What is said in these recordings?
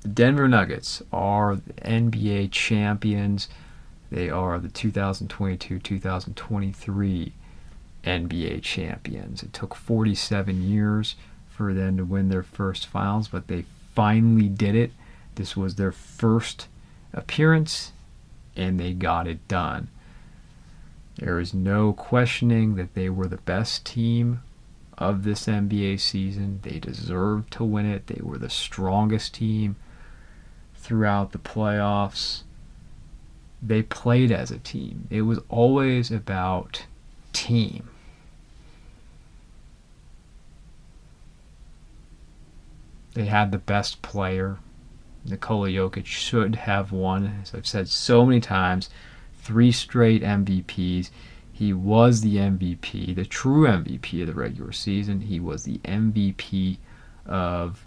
The Denver Nuggets are the NBA champions. They are the 2022-2023 NBA champions. It took 47 years for them to win their first finals, but they finally did it. This was their first appearance, and they got it done. There is no questioning that they were the best team of this NBA season. They deserved to win it. They were the strongest team throughout the playoffs. They played as a team. It was always about team. They had the best player. Nikola Jokic should have won, as I've said so many times, 3 straight MVPs. He was the MVP, the true MVP of the regular season. He was the MVP of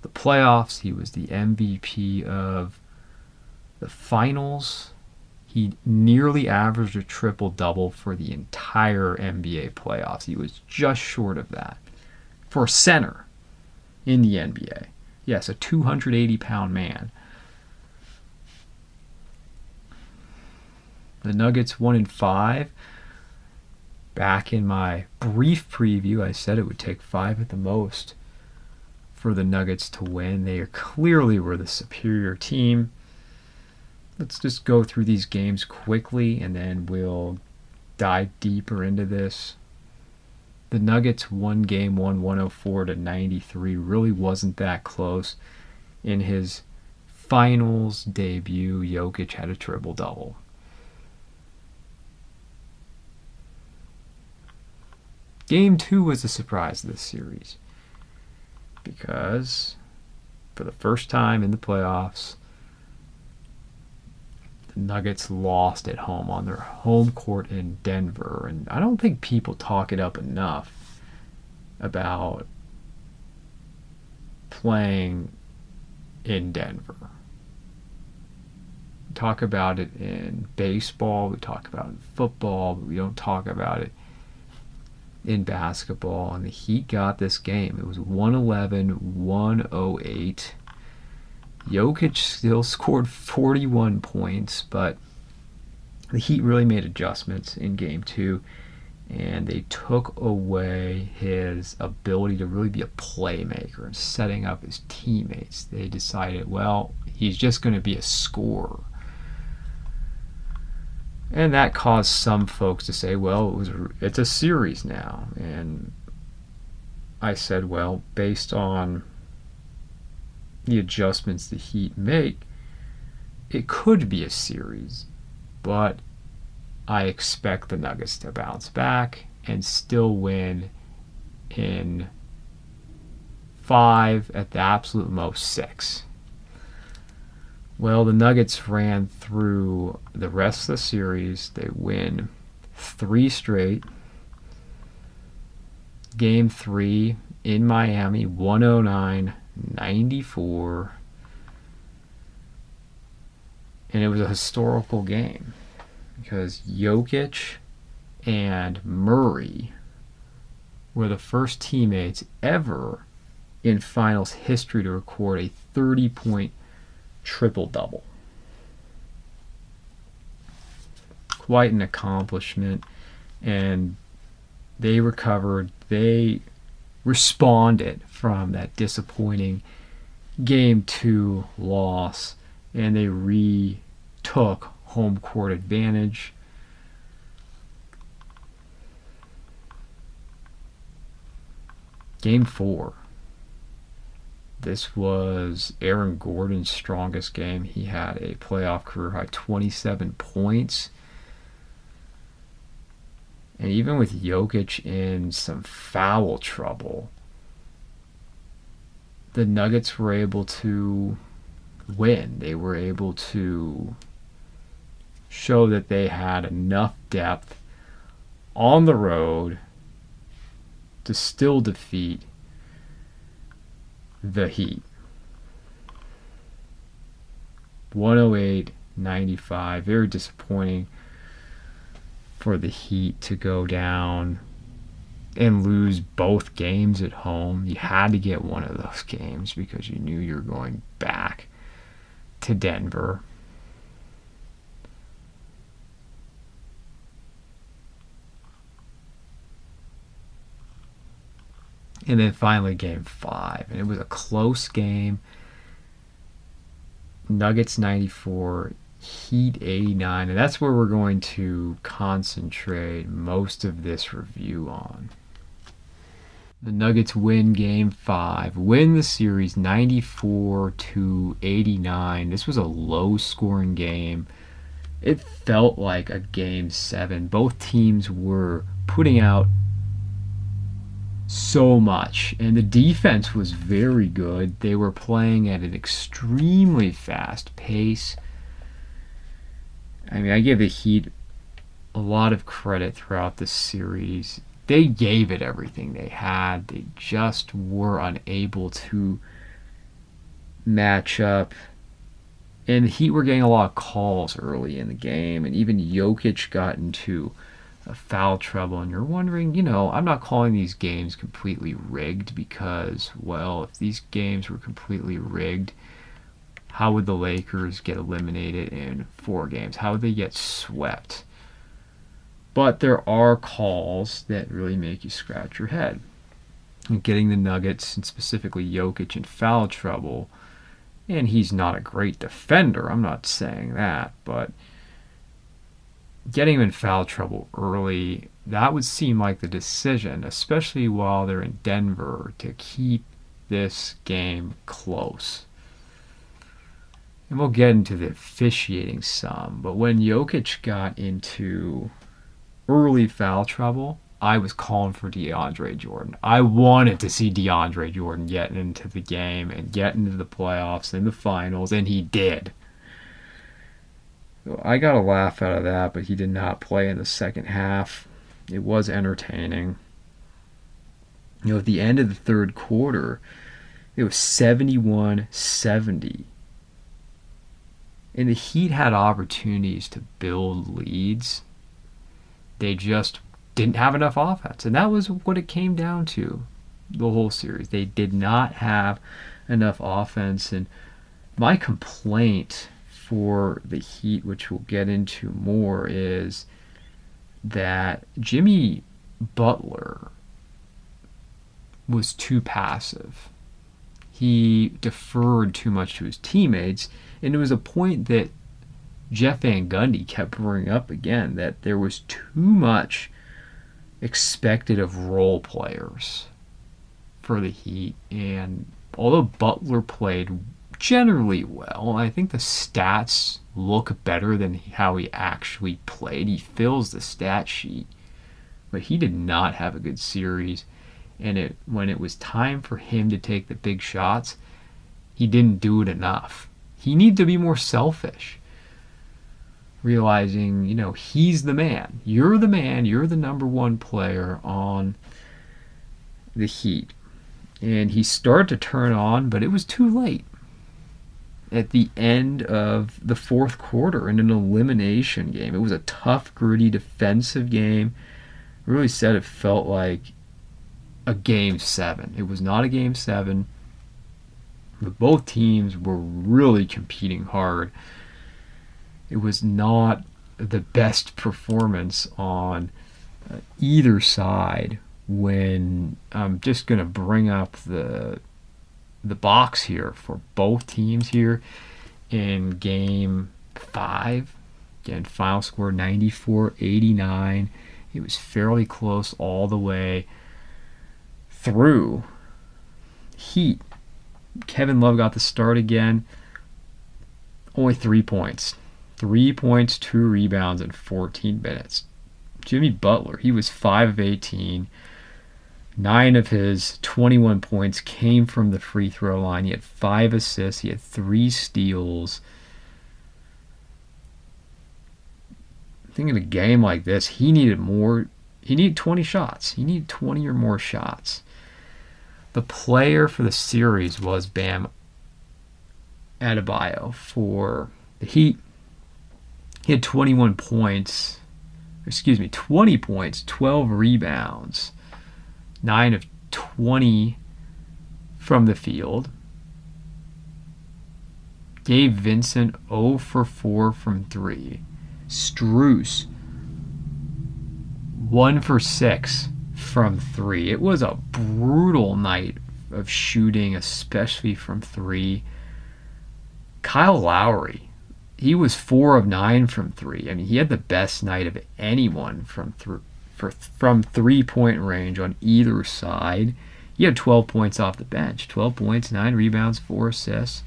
the playoffs. He was the MVP of the finals. He nearly averaged a triple-double for the entire NBA playoffs. He was just short of that for a center in the NBA. Yes, a 280-pound man. The Nuggets 1-5. Back in my brief preview, I said it would take 5 at the most for the Nuggets to win. They clearly were the superior team. Let's just go through these games quickly, and then we'll dive deeper into this. The Nuggets won game 1, 104-93. Really wasn't that close. In his finals debut, Jokic had a triple-double. Game 2 was a surprise of this series because for the first time in the playoffs, the Nuggets lost at home on their home court in Denver. And I don't think people talk it up enough about playing in Denver. We talk about it in baseball, we talk about it in football, but we don't talk about it in basketball. And the Heat got this game. It was 111-108. Jokic still scored 41 points, but the Heat really made adjustments in game 2, and they took away his ability to really be a playmaker and setting up his teammates. They decided, well, he's just going to be a scorer. And that caused some folks to say, well, it's a series now. And I said, well, based on the adjustments the Heat make, it could be a series, but I expect the Nuggets to bounce back and still win in 5, at the absolute most 6. Well, the Nuggets ran through the rest of the series. They win 3 straight. Game 3 in Miami, 109-94. And it was a historical game because Jokic and Murray were the first teammates ever in finals history to record a 30-point triple-double. Quite an accomplishment. And they recovered. They responded from that disappointing Game 2 loss, and they retook home court advantage. Game 4. This was Aaron Gordon's strongest game. He had a playoff career high 27 points. And even with Jokic in some foul trouble, the Nuggets were able to win. They were able to show that they had enough depth on the road to still defeat the Heat. 108-95. Very disappointing for the Heat to go down and lose both games at home. You had to get one of those games because you knew you were going back to Denver. And then finally game 5. And it was a close game. Nuggets 94, Heat 89. And that's where we're going to concentrate most of this review on. The Nuggets win game 5, win the series 94-89. This was a low-scoring game. It felt like a game 7. Both teams were putting out so much, and the defense was very good. They were playing at an extremely fast pace. I mean, I give the Heat a lot of credit throughout the series. They gave it everything they had. They just were unable to match up. And the Heat were getting a lot of calls early in the game, and even Jokic got into foul trouble. And you're wondering, I'm not calling these games completely rigged because, well, if these games were completely rigged, how would the Lakers get eliminated in 4 games? How would they get swept? But there are calls that really make you scratch your head. And getting the Nuggets, and specifically Jokic, in foul trouble, and he's not a great defender, I'm not saying that, but getting him in foul trouble early, that would seem like the decision, especially while they're in Denver, to keep this game close. And we'll get into the officiating some, but when Jokic got into early foul trouble, I was calling for DeAndre Jordan. I wanted to see DeAndre Jordan get into the game and get into the playoffs and the finals, and he did. So I got a laugh out of that, but he did not play in the second half. It was entertaining. At the end of the third quarter, it was 71-70. And the Heat had opportunities to build leads. They just didn't have enough offense. And that was what it came down to the whole series. They did not have enough offense. And my complaint for the Heat, which we'll get into more, is that Jimmy Butler was too passive. He deferred too much to his teammates. And it was a point that Jeff Van Gundy kept bringing up again, that there was too much expected of role players for the Heat. And although Butler played generally well, I think the stats look better than how he actually played. He fills the stat sheet, but he did not have a good series. And when it was time for him to take the big shots, he didn't do it enough. He needed to be more selfish, realizing, he's the man. You're the man. You're the number one player on the Heat. And he started to turn on, but it was too late. At the end of the fourth quarter in an elimination game, it was a tough, gritty, defensive game. Really said it felt like a game 7. It was not a game 7. But both teams were really competing hard. It was not the best performance on either side. When I'm just going to bring up the box here for both teams here in game 5. Again, final score 94-89. It was fairly close all the way through. Heat. Kevin Love got the start again. Only 3 points. 3 points, 2 rebounds in 14 minutes. Jimmy Butler, he was 5 of 18. 9 of his 21 points came from the free throw line. He had 5 assists. He had 3 steals. I think in a game like this, he needed more. He needed 20 shots. He needed 20 or more shots. The player for the series was Bam Adebayo for the Heat. He had 20 points, 12 rebounds, 9 of 20 from the field. Gabe Vincent 0 for 4 from 3. Strus 1 for 6 from 3. It was a brutal night of shooting, especially from 3. Kyle Lowry, he was 4 of 9 from 3. I mean, he had the best night of anyone from 3-point range on either side. He had 12 points off the bench. 12 points, 9 rebounds, 4 assists.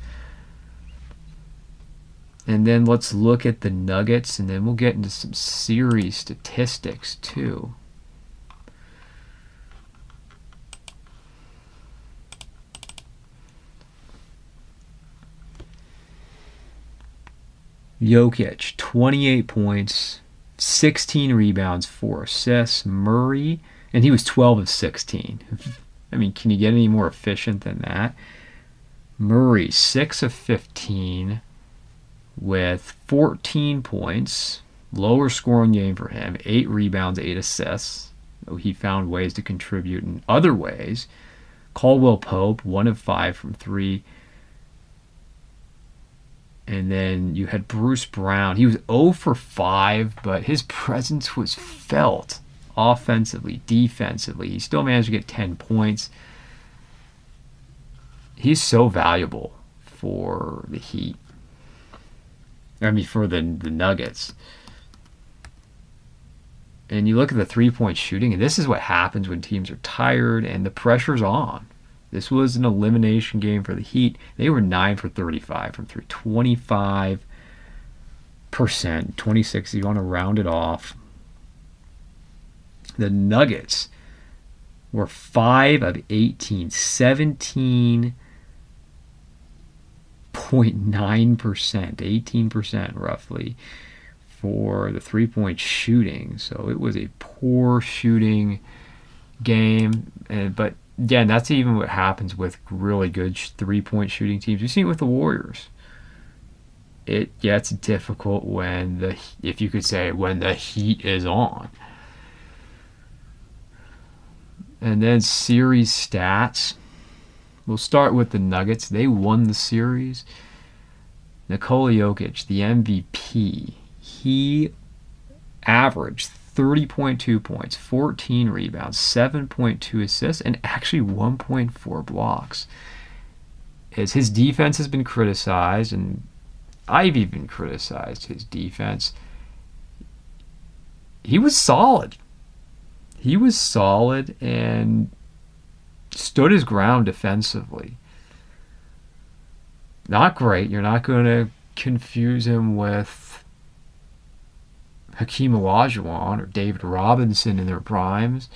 And then let's look at the Nuggets, and then we'll get into some series statistics too. Jokic, 28 points, 16 rebounds, 4 assists. Murray, and he was 12 of 16. I mean, can you get any more efficient than that? Murray, 6 of 15 with 14 points. Lower scoring game for him. 8 rebounds, 8 assists. He found ways to contribute in other ways. Caldwell Pope, 1 of 5 from 3. And then you had Bruce Brown. He was 0 for 5, but his presence was felt offensively, defensively. He still managed to get 10 points. He's so valuable for the Heat. I mean, for the Nuggets. And you look at the three-point shooting, and this is what happens when teams are tired and the pressure's on. This was an elimination game for the Heat. They were 9 for 35 from 3. 25%, 26 if you want to round it off. The Nuggets were 5 of 18, 17.9%, 18% roughly for the three-point shooting. So it was a poor shooting game. But again, that's even what happens with really good three-point shooting teams. You've seen it with the Warriors. It gets difficult when if you could say, when the heat is on. And then series stats. We'll start with the Nuggets. They won the series. Nikola Jokic, the MVP, he averaged 30.2 points, 14 rebounds, 7.2 assists, and actually 1.4 blocks. As his defense has been criticized, and I've even criticized his defense, he was solid. He was solid and stood his ground defensively. Not great. You're not going to confuse him with Hakeem Olajuwon or David Robinson in their primes.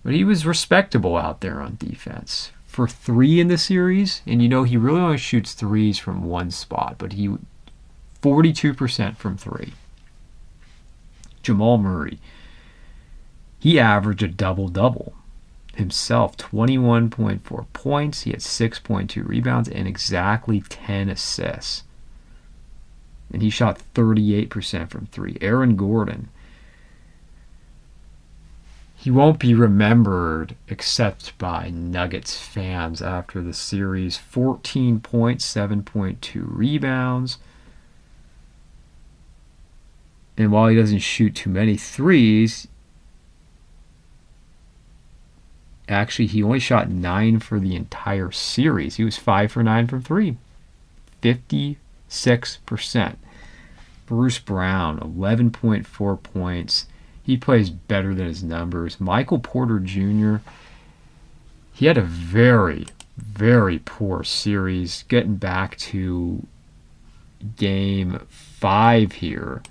But he was respectable out there on defense. For 3 in the series, and you know he really only shoots threes from one spot, but he 42% from 3. Jamal Murray, he averaged a double-double himself, 21.4 points. He had 6.2 rebounds and exactly 10 assists. And he shot 38% from 3. Aaron Gordon, he won't be remembered except by Nuggets fans after the series. 14 points, 7.2 rebounds. And while he doesn't shoot too many threes, actually he only shot 9 for the entire series. He was 5 for 9 from 3. 56%. Bruce Brown, 11.4 points. He plays better than his numbers. Michael Porter Jr., he had a very, very poor series. Getting back to game 5 here.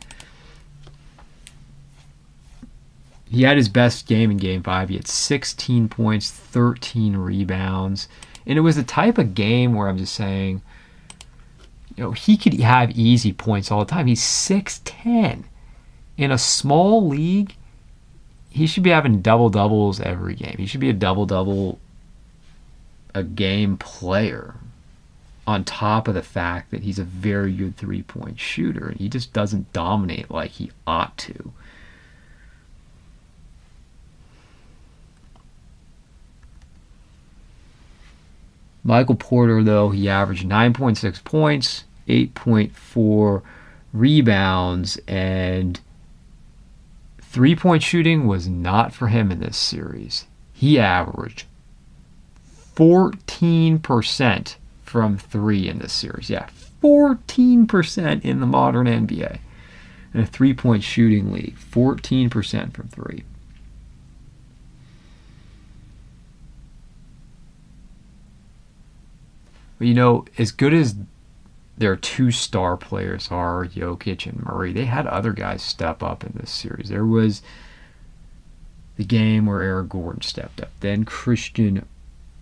He had his best game in game 5. He had 16 points, 13 rebounds. And it was the type of game where I'm just saying, you know, he could have easy points all the time. He's 6'10". In a small league, he should be having double-doubles every game. He should be a double-double a game player, on top of the fact that he's a very good three-point shooter, and he just doesn't dominate like he ought to. Michael Porter, though, he averaged 9.6 points, 8.4 rebounds, and three-point shooting was not for him in this series. He averaged 14% from three in this series. Yeah, 14% in the modern NBA. In a three-point shooting league, 14% from three. But you know, as good as their two star players are, Jokic and Murray, they had other guys step up in this series. There was the game where Eric Gordon stepped up. Then Christian,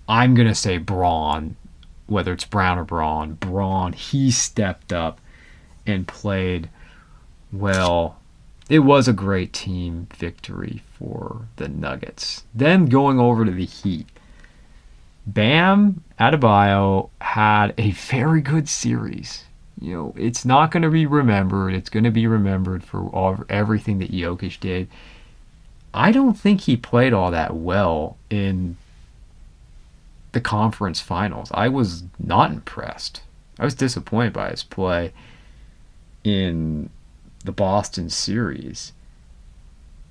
I'm going to say Braun, whether it's Brown or Braun, he stepped up and played well. It was a great team victory for the Nuggets. Then going over to the Heat, Bam Adebayo had a very good series. You know, it's not going to be remembered. It's going to be remembered for everything that Jokic did. I don't think he played all that well in the conference finals. I was not impressed. I was disappointed by his play in the Boston series.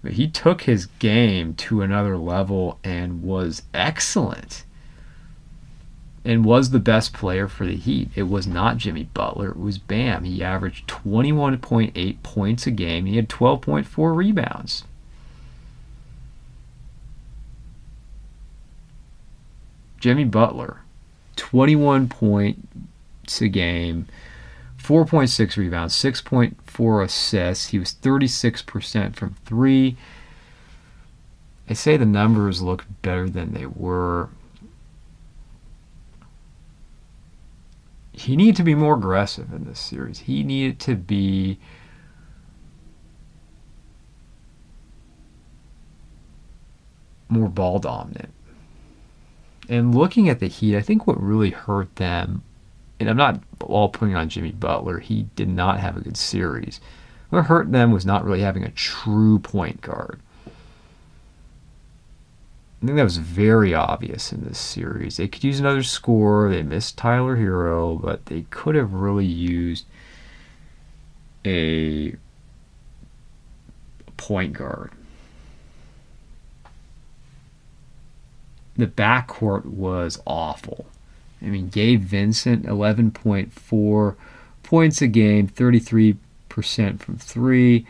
But he took his game to another level and was excellent. And was the best player for the Heat. It was not Jimmy Butler. It was Bam. He averaged 21.8 points a game. He had 12.4 rebounds. Jimmy Butler, 21 points a game, 4.6 rebounds, 6.4 assists. He was 36% from three. I say the numbers look better than they were. He needed to be more aggressive in this series. He needed to be more ball dominant. And looking at the Heat, I think what really hurt them, and I'm not all putting on Jimmy Butler, he did not have a good series. What hurt them was not really having a true point guard. I think that was very obvious in this series. They could use another scorer. They missed Tyler Hero, but they could have really used a point guard. The backcourt was awful. I mean, Gabe Vincent, 11.4 points a game, 33% from three.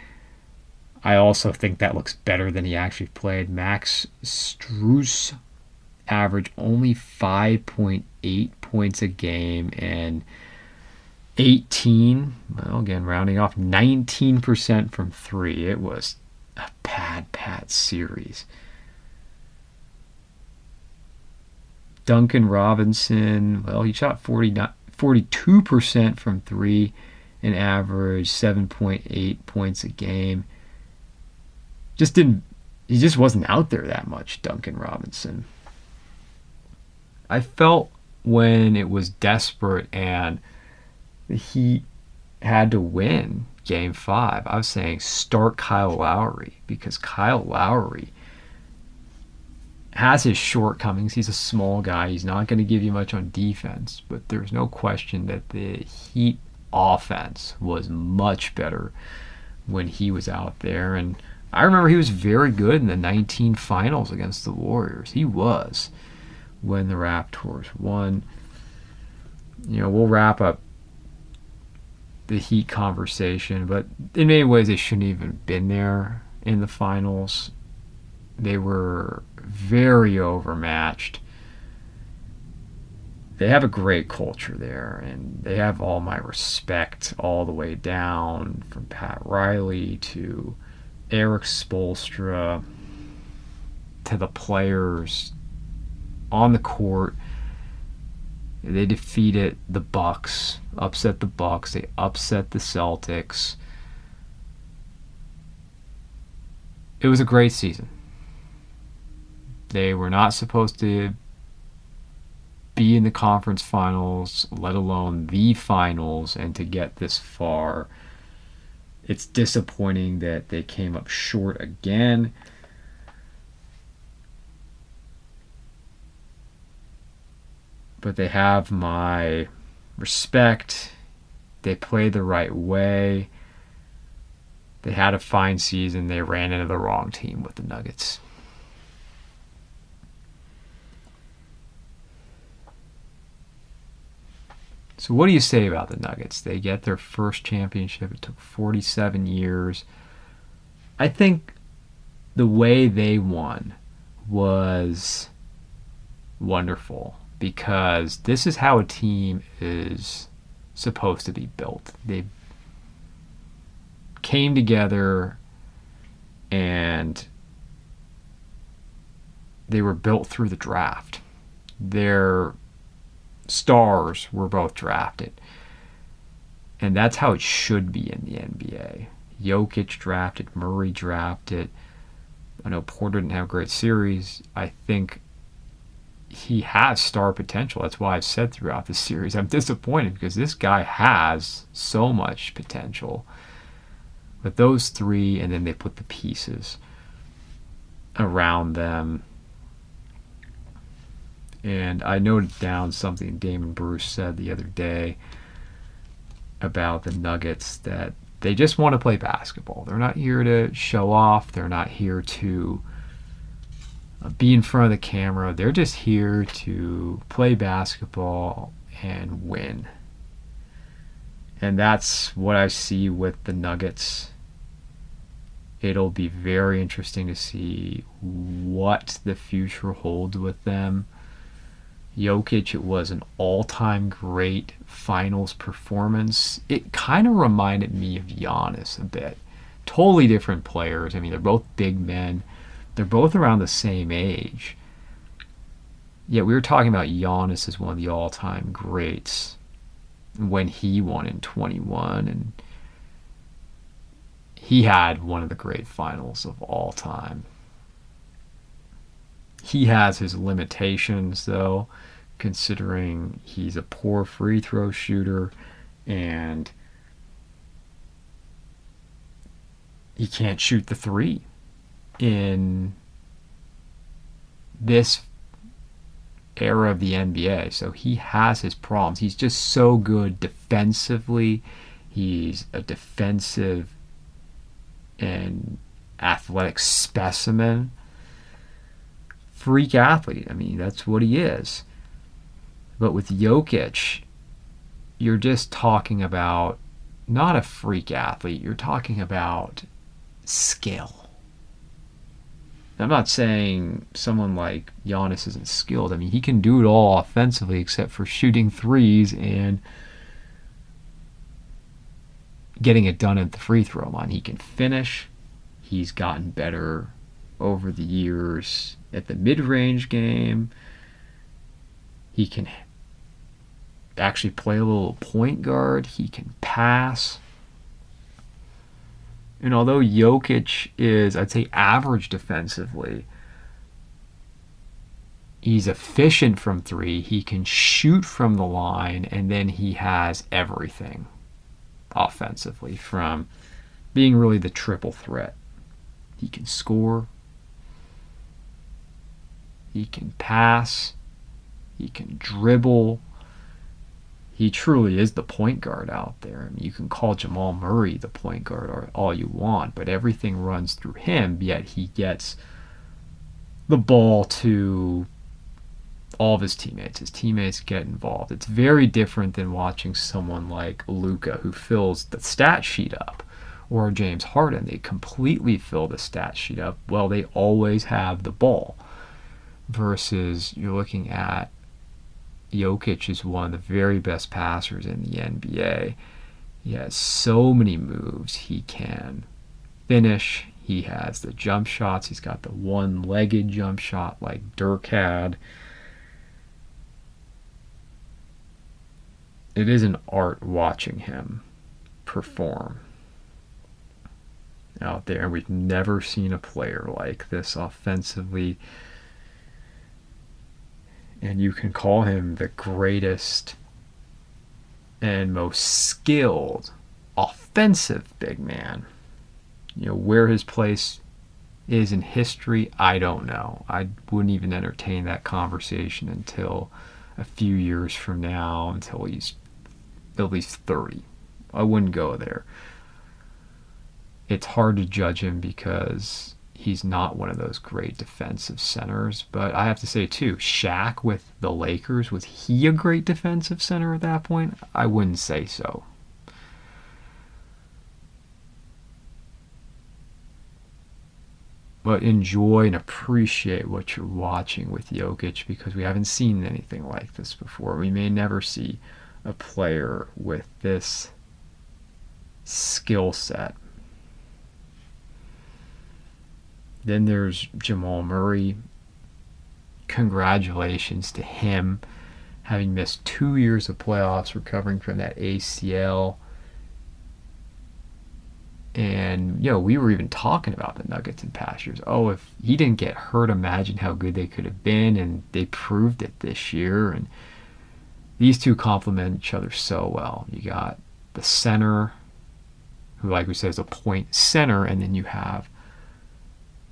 I also think that looks better than he actually played. Max Strus averaged only 5.8 points a game and 18, well, again, rounding off, 19% from three. It was a bad series. Duncan Robinson, well, he shot 42% from three and averaged 7.8 points a game. He just wasn't out there that much, Duncan Robinson. I felt when it was desperate and the Heat had to win Game 5, I was saying start Kyle Lowry, because Kyle Lowry has his shortcomings. He's a small guy. He's not going to give you much on defense, but there's no question that the Heat offense was much better when he was out there. And I remember he was very good in the 19 finals against the Warriors. He was, when the Raptors won. You know, we'll wrap up the Heat conversation, but in many ways they shouldn't even have been there in the finals. They were very overmatched. They have a great culture there, and they have all my respect all the way down from Pat Riley to Eric Spoelstra to the players on the court. They defeated the Bucks, upset the Bucks. They upset the Celtics. It was a great season. They were not supposed to be in the conference finals, let alone the finals, and to get this far. It's disappointing that they came up short again. But they have my respect. They play the right way. They had a fine season. They ran into the wrong team with the Nuggets. So what do you say about the Nuggets? They get their first championship. It took 47 years. I think the way they won was wonderful because this is how a team is supposed to be built. They came together and they were built through the draft. Their stars were both drafted. And that's how it should be in the NBA. Jokic drafted, Murray drafted. I know Porter didn't have a great series. I think he has star potential. That's why I've said throughout the series I'm disappointed because this guy has so much potential. But those three, and then they put the pieces around them. And I noted down something Damon Bruce said the other day about the Nuggets, that they just want to play basketball. They're not here to show off. They're not here to be in front of the camera. They're just here to play basketball and win. And that's what I see with the Nuggets. It'll be very interesting to see what the future holds with them. Jokic, it was an all-time great finals performance. It kind of reminded me of Giannis a bit. Totally different players. I mean, they're both big men. They're both around the same age. Yet we were talking about Giannis as one of the all-time greats when he won in 21, and he had one of the great finals of all time. He has his limitations, though, considering he's a poor free throw shooter and he can't shoot the three in this era of the NBA. So he has his problems. He's just so good defensively. He's a defensive and athletic specimen. Freak athlete. I mean, that's what he is. But with Jokic, you're just talking about not a freak athlete. You're talking about skill. I'm not saying someone like Giannis isn't skilled. I mean, he can do it all offensively except for shooting threes and getting it done at the free throw line. He can finish. He's gotten better over the years at the mid-range game. He can actually play a little point guard. He can pass. And although Jokic is, I'd say, average defensively, he's efficient from three. He can shoot from the line, and then he has everything offensively, from being really the triple threat. He can score. He can pass. He can dribble. He truly is the point guard out there. I mean, you can call Jamal Murray the point guard or all you want, but everything runs through him, yet he gets the ball to all of his teammates. His teammates get involved. It's very different than watching someone like Luka, who fills the stat sheet up, or James Harden. They completely fill the stat sheet up. Well, they always have the ball. Versus you're looking at Jokic is one of the very best passers in the NBA. He has so many moves. He can finish. He has the jump shots. He's got the one-legged jump shot like Dirk had. It is an art watching him perform out there. We've never seen a player like this offensively. And you can call him the greatest and most skilled offensive big man. You know, where his place is in history, I don't know. I wouldn't even entertain that conversation until a few years from now until he's at least 30. I wouldn't go there. It's hard to judge him because he's not one of those great defensive centers. But I have to say, too, Shaq with the Lakers, was he a great defensive center at that point? I wouldn't say so. But enjoy and appreciate what you're watching with Jokic, because we haven't seen anything like this before. We may never see a player with this skill set. Then there's Jamal Murray. Congratulations to him, having missed 2 years of playoffs, recovering from that ACL. And, we were even talking about the Nuggets in past years. Oh, if he didn't get hurt, imagine how good they could have been. And they proved it this year. And these two complement each other so well. You got the center, who, like we said, is a point center. And then you have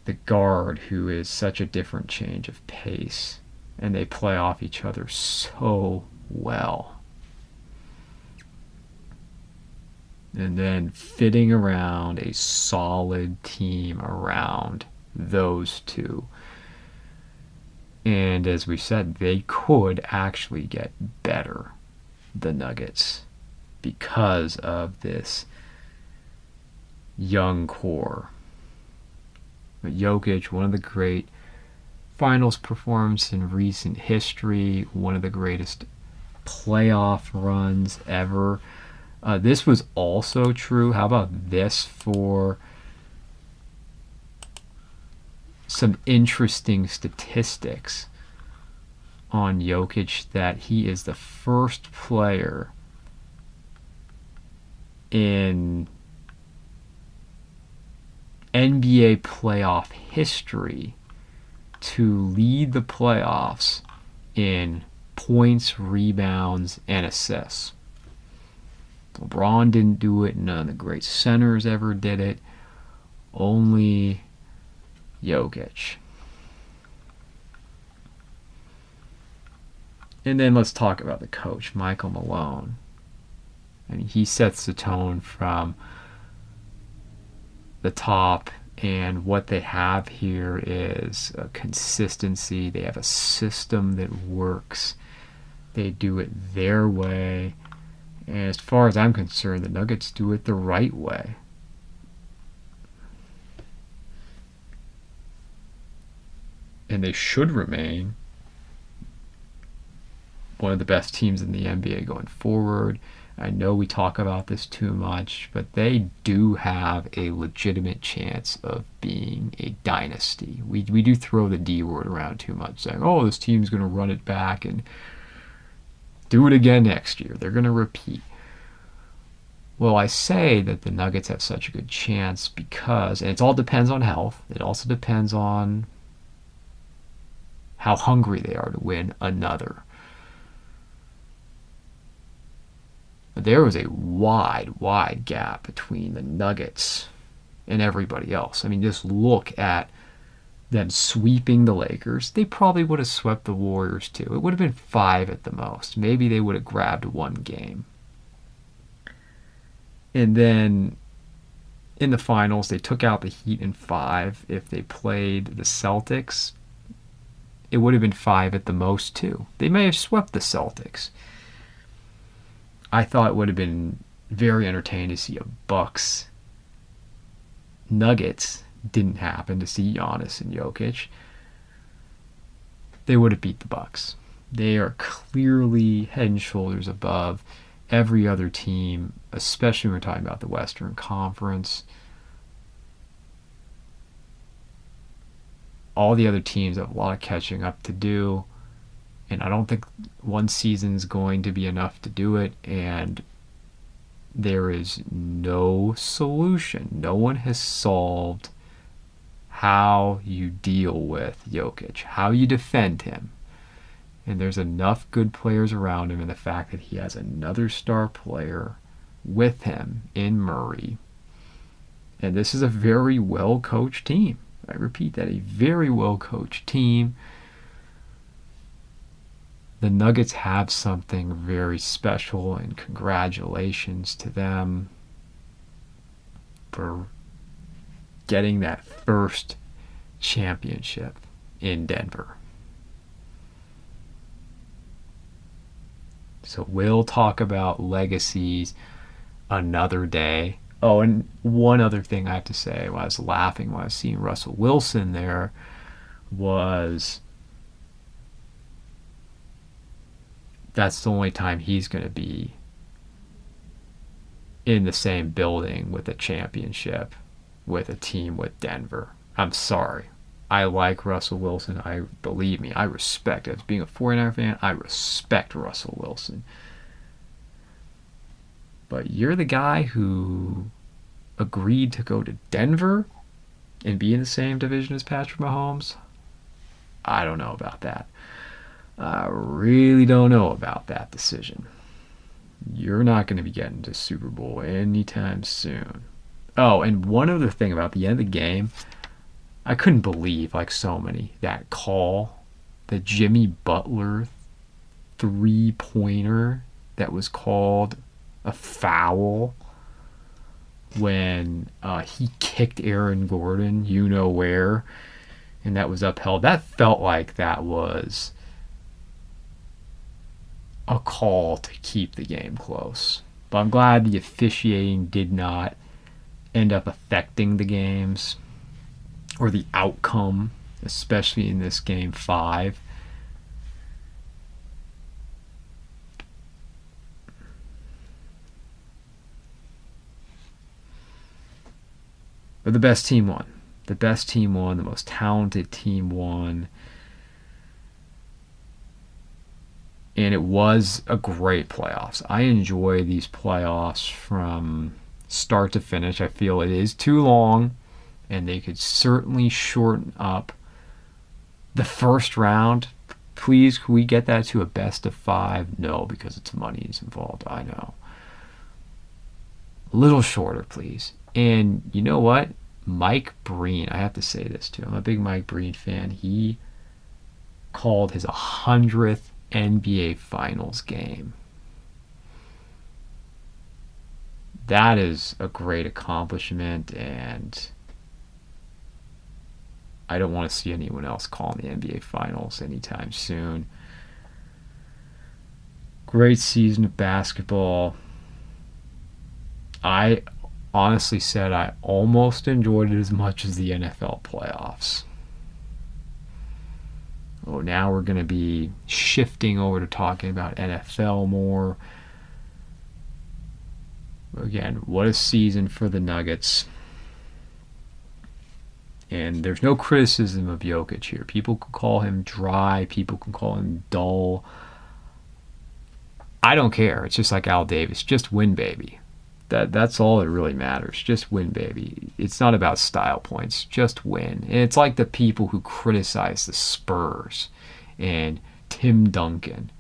the guard, who is such a different change of pace. And they play off each other so well. And then fitting around a solid team around those two. And as we said, they could actually get better, the Nuggets, because of this young core. But Jokic, one of the great finals performances in recent history, one of the greatest playoff runs ever. This was also true. How about this for some interesting statistics on Jokic, that he is the first player in NBA playoff history to lead the playoffs in points, rebounds, and assists. LeBron didn't do it. None of the great centers ever did it. Only Jokic. And then let's talk about the coach, Michael Malone. I mean, he sets the tone from the top, and what they have here is a consistency. They have a system that works. They do it their way. And as far as I'm concerned, the Nuggets do it the right way. And they should remain one of the best teams in the NBA going forward. I know we talk about this too much, but they do have a legitimate chance of being a dynasty. We do throw the D word around too much, saying, oh, this team's going to run it back and do it again next year. They're going to repeat. Well, I say that the Nuggets have such a good chance because, and it all depends on health. It also depends on how hungry they are to win another. But there was a wide gap between the Nuggets and everybody else. I mean, just look at them sweeping the Lakers. They probably would have swept the Warriors too. It would have been 5 at the most. Maybe they would have grabbed one game. And then in the finals, they took out the Heat in 5. If they played the Celtics, it would have been 5 at the most too. They may have swept the Celtics. I thought it would have been very entertaining to see a Bucks Nuggets. Didn't happen to see Giannis and Jokic. They would have beat the Bucks. They are clearly head and shoulders above every other team, especially when we're talking about the Western Conference. All the other teams have a lot of catching up to do, and I don't think one season's going to be enough to do it, and there is no solution. No one has solved how you deal with Jokic, how you defend him. And there's enough good players around him, and the fact that he has another star player with him in Murray. And this is a very well-coached team. I repeat that, a very well-coached team. the Nuggets have something very special, and congratulations to them for getting that first championship in Denver. So we'll talk about legacies another day. Oh, and one other thing I have to say, while I was laughing while I was seeing Russell Wilson there, was that's the only time he's going to be in the same building with a championship with a team with Denver. I'm sorry. I like Russell Wilson. Believe me, I respect it. As being a 49er fan, I respect Russell Wilson. But you're the guy who agreed to go to Denver and be in the same division as Patrick Mahomes? I don't know about that. I really don't know about that decision. You're not going to be getting to Super Bowl anytime soon. Oh, and one other thing about the end of the game, I couldn't believe, like so many, that call, the Jimmy Butler three-pointer that was called a foul when he kicked Aaron Gordon, you know where, and that was upheld. That felt like that was a call to keep the game close. But I'm glad the officiating did not end up affecting the games or the outcome, especially in this game 5. But the best team won. The best team won. The most talented team won. And it was a great playoffs. I enjoy these playoffs from start to finish. I feel it is too long, and they could certainly shorten up the first round. Please, can we get that to a best of 5? No, because it's money is involved. I know. A little shorter, please. And you know what? Mike Breen, I have to say this too. I'm a big Mike Breen fan. He called his 100th NBA Finals game. That is a great accomplishment, and I don't want to see anyone else calling the NBA Finals anytime soon. Great season of basketball. I honestly said I almost enjoyed it as much as the NFL playoffs. Oh, now we're going to be shifting over to talking about NFL more. Again, what a season for the Nuggets. And there's no criticism of Jokic here. People can call him dry. People can call him dull. I don't care. It's just like Al Davis. Just win, baby. That's all that really matters. Just win, baby. It's not about style points. Just win. And it's like the people who criticize the Spurs and Tim Duncan.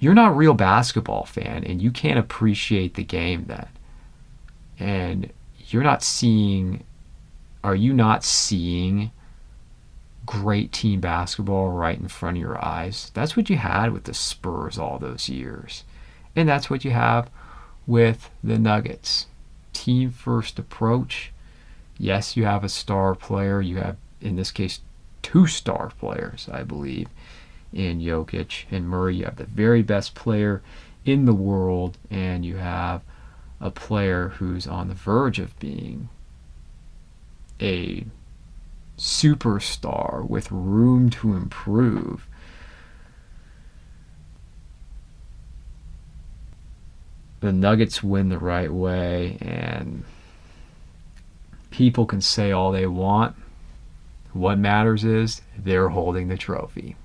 You're not a real basketball fan, and you can't appreciate the game then. And you're not seeing... Are you not seeing great team basketball right in front of your eyes? That's what you had with the Spurs all those years. And that's what you have with the Nuggets. Team first approach. Yes, you have a star player. You have, in this case, 2 star players, I believe, in Jokic and Murray. You have the very best player in the world, and you have a player who's on the verge of being a superstar with room to improve. The Nuggets win the right way, and people can say all they want. What matters is they're holding the trophy.